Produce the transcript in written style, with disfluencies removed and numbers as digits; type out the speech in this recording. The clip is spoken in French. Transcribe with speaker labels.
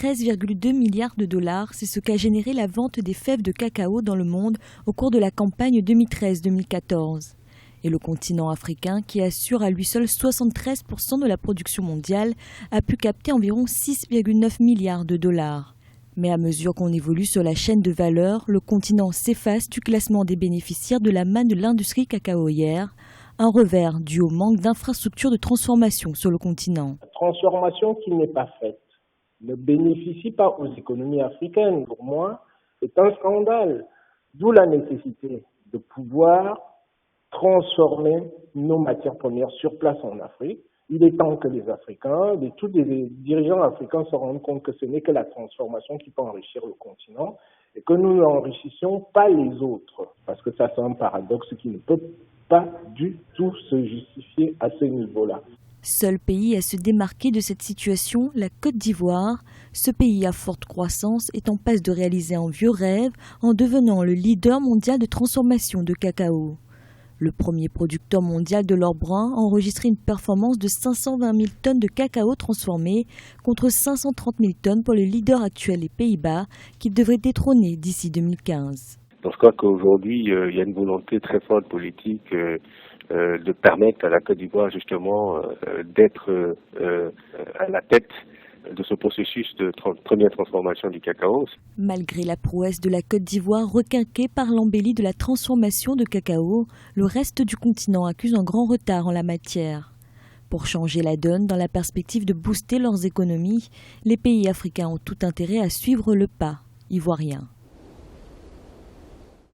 Speaker 1: 13,2 milliards de dollars. C'est ce qu'a généré la vente des fèves de cacao dans le monde au cours de la campagne 2013-2014. Et le continent africain, qui assure à lui seul 73% de la production mondiale, a pu capter environ 6,9 milliards de dollars. Mais à mesure qu'on évolue sur la chaîne de valeur, le continent s'efface du classement des bénéficiaires de la manne de l'industrie cacaoyère, un revers dû au manque d'infrastructures de transformation sur le continent.
Speaker 2: La transformation qui n'est pas faite ne bénéficie pas aux économies africaines. Pour moi, c'est un scandale. D'où la nécessité de pouvoir transformer nos matières premières sur place en Afrique. Il est temps que les Africains, tous les dirigeants africains se rendent compte que ce n'est que la transformation qui peut enrichir le continent et que nous n'enrichissions pas les autres. Parce que ça, c'est un paradoxe qui ne peut pas du tout se justifier à ce niveau-là.
Speaker 1: Seul pays à se démarquer de cette situation, la Côte d'Ivoire. Ce pays à forte croissance est en passe de réaliser un vieux rêve en devenant le leader mondial de transformation de cacao. Le premier producteur mondial de l'or brun a enregistré une performance de 520 000 tonnes de cacao transformé contre 530 000 tonnes pour le leader actuel, les Pays-Bas, qui devrait détrôner d'ici 2015.
Speaker 3: Donc je crois qu'aujourd'hui, il y a une volonté très forte politique de permettre à la Côte d'Ivoire justement d'être à la tête de ce processus de première transformation du cacao.
Speaker 1: Malgré la prouesse de la Côte d'Ivoire requinquée par l'embellie de la transformation de cacao, le reste du continent accuse un grand retard en la matière. Pour changer la donne, dans la perspective de booster leurs économies, les pays africains ont tout intérêt à suivre le pas ivoirien.